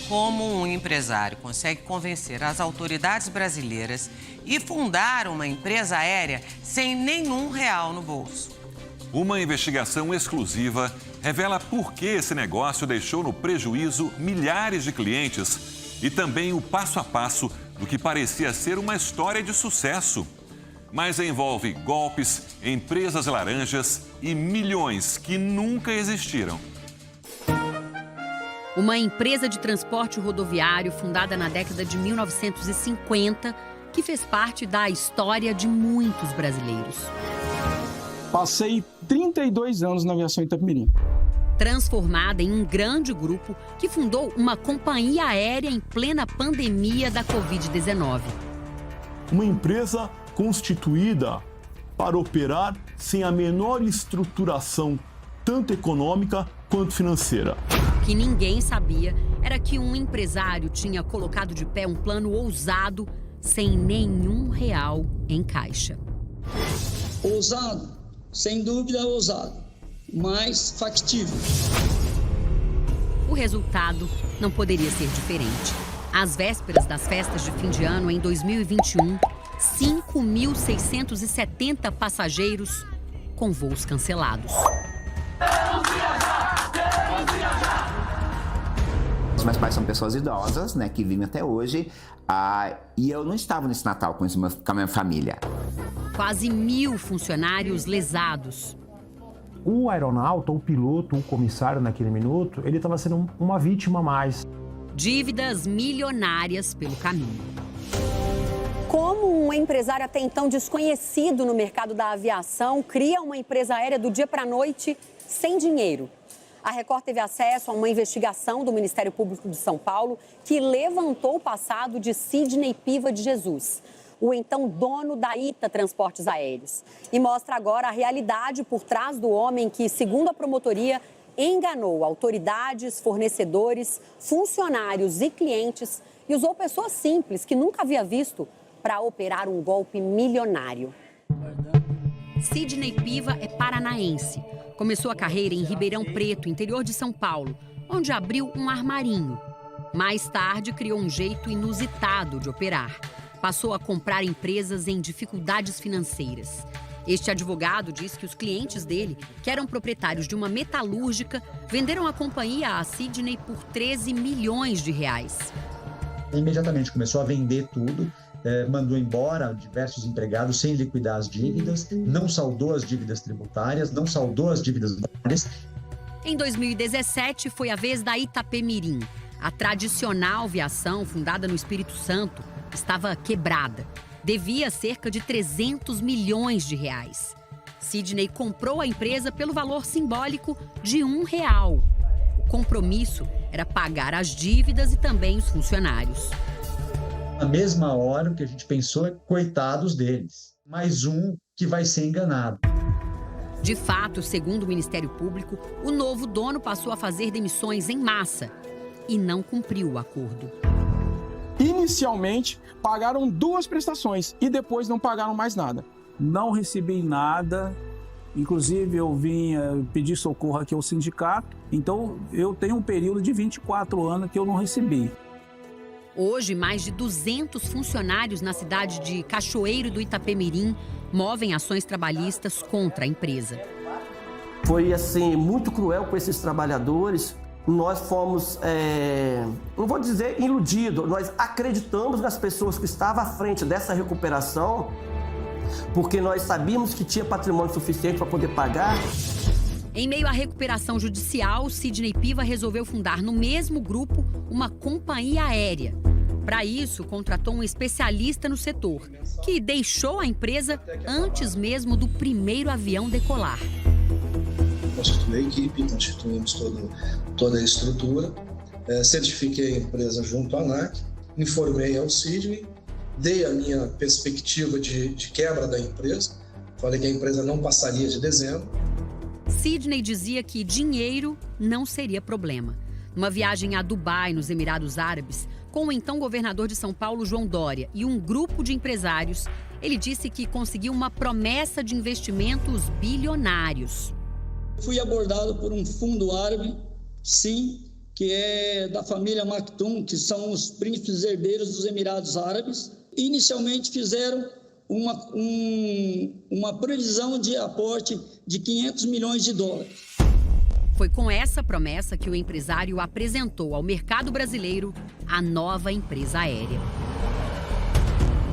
Como um empresário consegue convencer as autoridades brasileiras e fundar uma empresa aérea sem nenhum real no bolso? Uma investigação exclusiva revela por que esse negócio deixou no prejuízo milhares de clientes e também o passo a passo do que parecia ser uma história de sucesso. Mas envolve golpes, empresas laranjas e milhões que nunca existiram. Uma empresa de transporte rodoviário fundada na década de 1950, que fez parte da história de muitos brasileiros. Passei 32 anos na aviação Itapemirim. Transformada em um grande grupo que fundou uma companhia aérea em plena pandemia da Covid-19. Uma empresa constituída para operar sem a menor estruturação, tanto econômica quanto financeira. O que ninguém sabia era que um empresário tinha colocado de pé um plano ousado, sem nenhum real em caixa. Ousado, sem dúvida ousado, mas factível. O resultado não poderia ser diferente. Às vésperas das festas de fim de ano em 2021, 5.670 passageiros com voos cancelados. Os meus pais são pessoas idosas, né, que vivem até hoje, e eu não estava nesse Natal com a minha família. Quase 1.000 funcionários lesados. O aeronauta, o piloto, o comissário naquele minuto, ele estava sendo uma vítima a mais. Dívidas milionárias pelo caminho. Como um empresário até então desconhecido no mercado da aviação cria uma empresa aérea do dia para a noite sem dinheiro? A Record teve acesso a uma investigação do Ministério Público de São Paulo que levantou o passado de Sidney Piva de Jesus, o então dono da ITA Transportes Aéreos. E mostra agora a realidade por trás do homem que, segundo a promotoria, enganou autoridades, fornecedores, funcionários e clientes e usou pessoas simples que nunca havia visto para operar um golpe milionário. Sidney Piva é paranaense. Começou a carreira em Ribeirão Preto, interior de São Paulo, onde abriu um armarinho. Mais tarde, criou um jeito inusitado de operar. Passou a comprar empresas em dificuldades financeiras. Este advogado diz que os clientes dele, que eram proprietários de uma metalúrgica, venderam a companhia a Sidney por 13 milhões de reais. Imediatamente começou a vender tudo. Mandou embora diversos empregados sem liquidar as dívidas, não saldou as dívidas tributárias, não saldou as dívidas bancárias. Em 2017, foi a vez da Itapemirim. A tradicional aviação, fundada no Espírito Santo, estava quebrada. Devia cerca de 300 milhões de reais. Sidney comprou a empresa pelo valor simbólico de R$1. O compromisso era pagar as dívidas e também os funcionários. Na mesma hora, o que a gente pensou é coitados deles. Mais um que vai ser enganado. De fato, segundo o Ministério Público, o novo dono passou a fazer demissões em massa e não cumpriu o acordo. Inicialmente, pagaram 2 prestações e depois não pagaram mais nada. Não recebi nada, inclusive eu vim pedir socorro aqui ao sindicato, então eu tenho um período de 24 anos que eu não recebi. Hoje, mais de 200 funcionários na cidade de Cachoeiro do Itapemirim movem ações trabalhistas contra a empresa. Foi, assim, muito cruel com esses trabalhadores. Nós fomos, não vou dizer iludidos, nós acreditamos nas pessoas que estavam à frente dessa recuperação, porque nós sabíamos que tinha patrimônio suficiente para poder pagar. Em meio à recuperação judicial, Sidney Piva resolveu fundar no mesmo grupo uma companhia aérea. Para isso, contratou um especialista no setor, que deixou a empresa antes mesmo do primeiro avião decolar. Constituí a equipe, constituímos toda a estrutura, certifiquei a empresa junto à ANAC, informei ao Sidney, dei a minha perspectiva de quebra da empresa, falei que a empresa não passaria de dezembro. Sidney dizia que dinheiro não seria problema. Numa viagem a Dubai, nos Emirados Árabes, com o então governador de São Paulo, João Dória, e um grupo de empresários, ele disse que conseguiu uma promessa de investimentos bilionários. Fui abordado por um fundo árabe, sim, que é da família Maktoum, que são os príncipes herdeiros dos Emirados Árabes. Inicialmente fizeram uma previsão de aporte de 500 milhões de dólares. Foi com essa promessa que o empresário apresentou ao mercado brasileiro a nova empresa aérea.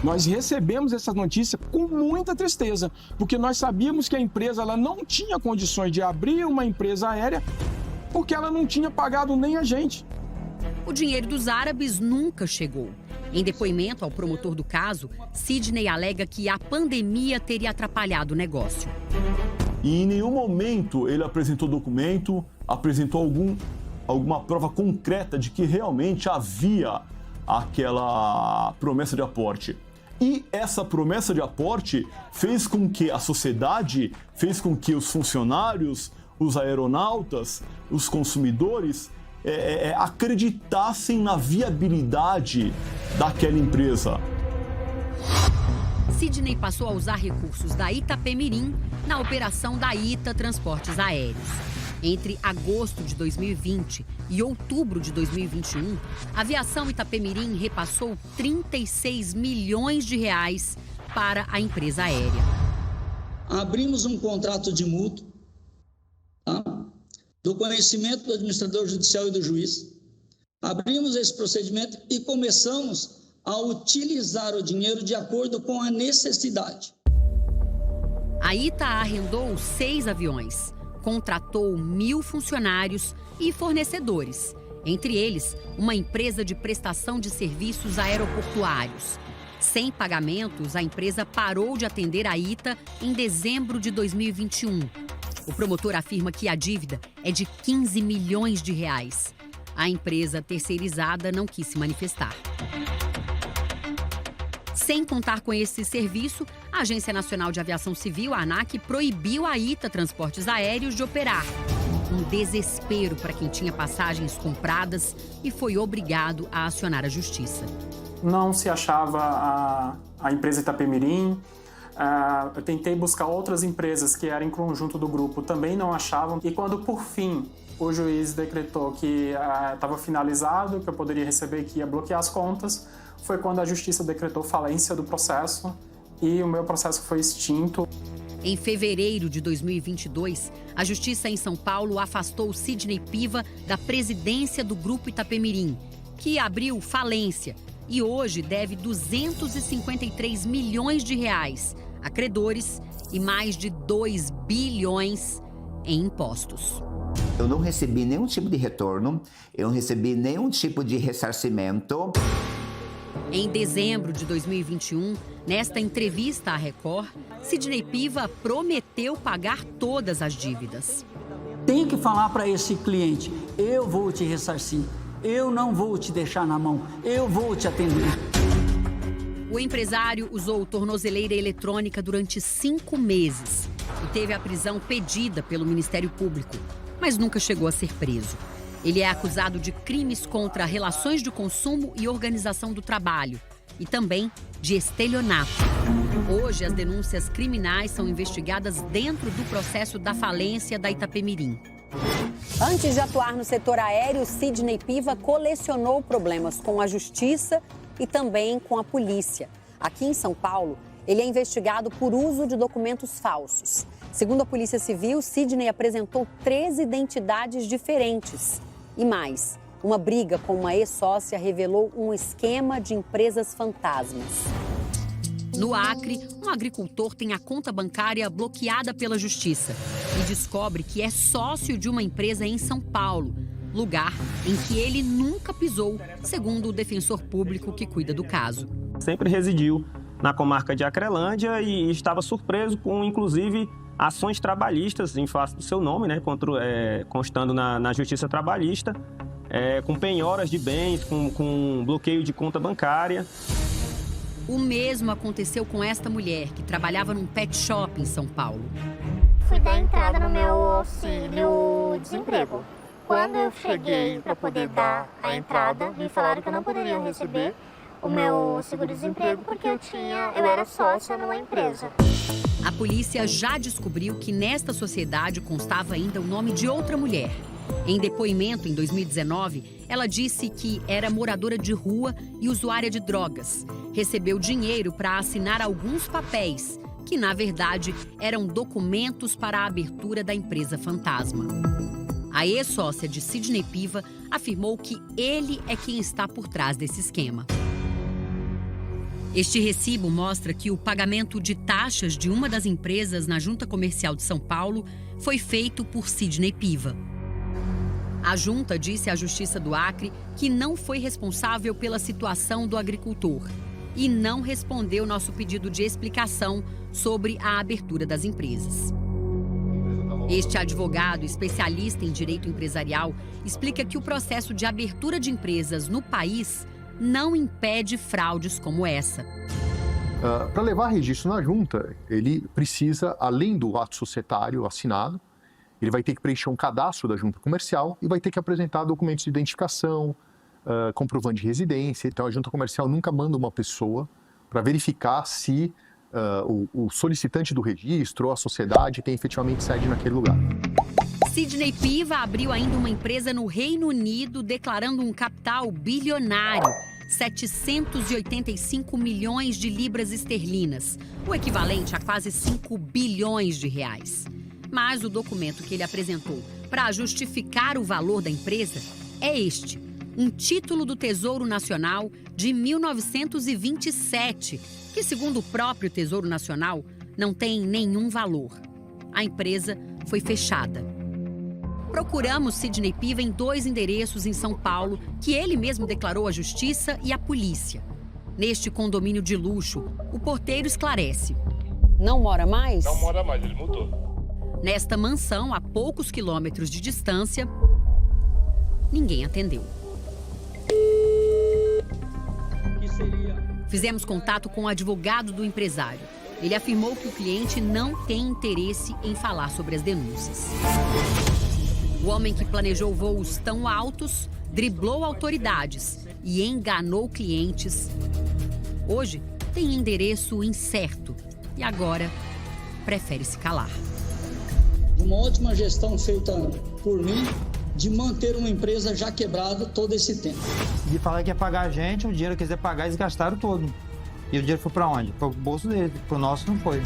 Nós recebemos essa notícia com muita tristeza, porque nós sabíamos que a empresa ela não tinha condições de abrir uma empresa aérea porque ela não tinha pagado nem a gente. O dinheiro dos árabes nunca chegou. Em depoimento ao promotor do caso, Sidney alega que a pandemia teria atrapalhado o negócio. E em nenhum momento ele apresentou documento, apresentou alguma prova concreta de que realmente havia aquela promessa de aporte. E essa promessa de aporte fez com que a sociedade, fez com que os funcionários, os aeronautas, os consumidores acreditassem na viabilidade daquela empresa. Sidney passou a usar recursos da Itapemirim na operação da ITA Transportes Aéreos. Entre agosto de 2020 e outubro de 2021, a Aviação Itapemirim repassou 36 milhões de reais para a empresa aérea. Abrimos um contrato de mútuo, do conhecimento do administrador judicial e do juiz. Abrimos esse procedimento e começamos a utilizar o dinheiro de acordo com a necessidade. A ITA arrendou 6 aviões, contratou 1.000 funcionários e fornecedores, entre eles uma empresa de prestação de serviços aeroportuários. Sem pagamentos, a empresa parou de atender a ITA em dezembro de 2021. O promotor afirma que a dívida é de 15 milhões de reais. A empresa terceirizada não quis se manifestar. Sem contar com esse serviço, a Agência Nacional de Aviação Civil, a ANAC, proibiu a ITA Transportes Aéreos de operar. Um desespero para quem tinha passagens compradas e foi obrigado a acionar a justiça. Não se achava a empresa Itapemirim. Eu tentei buscar outras empresas que eram em conjunto do grupo, também não achavam. E quando, por fim, o juiz decretou que estava finalizado, que eu poderia receber, que ia bloquear as contas, foi quando a justiça decretou falência do processo e o meu processo foi extinto. Em fevereiro de 2022, a Justiça em São Paulo afastou Sidney Piva da presidência do Grupo Itapemirim, que abriu falência e hoje deve 253 milhões de reais a credores e mais de 2 bilhões em impostos. Eu não recebi nenhum tipo de retorno, eu não recebi nenhum tipo de ressarcimento. Em dezembro de 2021, nesta entrevista à Record, Sidney Piva prometeu pagar todas as dívidas. Tem que falar para esse cliente, eu vou te ressarcir, eu não vou te deixar na mão, eu vou te atender. O empresário usou tornozeleira eletrônica durante 5 meses e teve a prisão pedida pelo Ministério Público, mas nunca chegou a ser preso. Ele é acusado de crimes contra relações de consumo e organização do trabalho e também de estelionato. Hoje, as denúncias criminais são investigadas dentro do processo da falência da Itapemirim. Antes de atuar no setor aéreo, Sidney Piva colecionou problemas com a justiça e também com a polícia. Aqui em São Paulo, ele é investigado por uso de documentos falsos. Segundo a Polícia Civil, Sidney apresentou 13 identidades diferentes. E mais, uma briga com uma ex-sócia revelou um esquema de empresas fantasmas. No Acre, um agricultor tem a conta bancária bloqueada pela justiça e descobre que é sócio de uma empresa em São Paulo, lugar em que ele nunca pisou, segundo o defensor público que cuida do caso. Sempre residiu na comarca de Acrelândia e estava surpreso com, inclusive, ações trabalhistas em face do seu nome, né, constando na Justiça Trabalhista, com penhoras de bens, com bloqueio de conta bancária. O mesmo aconteceu com esta mulher, que trabalhava num pet shop em São Paulo. Fui dar entrada no meu auxílio-desemprego. Quando eu cheguei para poder dar a entrada, me falaram que eu não poderia receber o meu seguro-desemprego porque eu era sócia numa empresa. A polícia já descobriu que nesta sociedade constava ainda o nome de outra mulher. Em depoimento em 2019, ela disse que era moradora de rua e usuária de drogas. Recebeu dinheiro para assinar alguns papéis, que na verdade eram documentos para a abertura da empresa fantasma. A ex-sócia de Sidney Piva afirmou que ele é quem está por trás desse esquema. Este recibo mostra que o pagamento de taxas de uma das empresas na Junta Comercial de São Paulo foi feito por Sidney Piva. A junta disse à Justiça do Acre que não foi responsável pela situação do agricultor e não respondeu nosso pedido de explicação sobre a abertura das empresas. Este advogado especialista em direito empresarial explica que o processo de abertura de empresas no país não impede fraudes como essa. Para levar registro na junta, ele precisa, além do ato societário assinado, ele vai ter que preencher um cadastro da junta comercial e vai ter que apresentar documentos de identificação, comprovante de residência. Então, a junta comercial nunca manda uma pessoa para verificar se o solicitante do registro ou a sociedade tem efetivamente sede naquele lugar. Sidney Piva abriu ainda uma empresa no Reino Unido, declarando um capital bilionário, 785 milhões de libras esterlinas, o equivalente a quase 5 bilhões de reais. Mas o documento que ele apresentou para justificar o valor da empresa é este, um título do Tesouro Nacional de 1927, que, segundo o próprio Tesouro Nacional, não tem nenhum valor. A empresa foi fechada. Procuramos Sidney Piva em 2 endereços em São Paulo, que ele mesmo declarou à Justiça e à polícia. Neste condomínio de luxo, o porteiro esclarece. Não mora mais? Não mora mais, ele mudou. Nesta mansão, a poucos quilômetros de distância, ninguém atendeu. Fizemos contato com o advogado do empresário. Ele afirmou que o cliente não tem interesse em falar sobre as denúncias. O homem que planejou voos tão altos driblou autoridades e enganou clientes. Hoje tem endereço incerto e agora prefere se calar. Uma ótima gestão feita por mim de manter uma empresa já quebrada todo esse tempo. De falar que ia pagar a gente, o dinheiro que quiser pagar, eles gastaram todo. E o dinheiro foi para onde? Foi pro bolso deles, pro nosso não foi.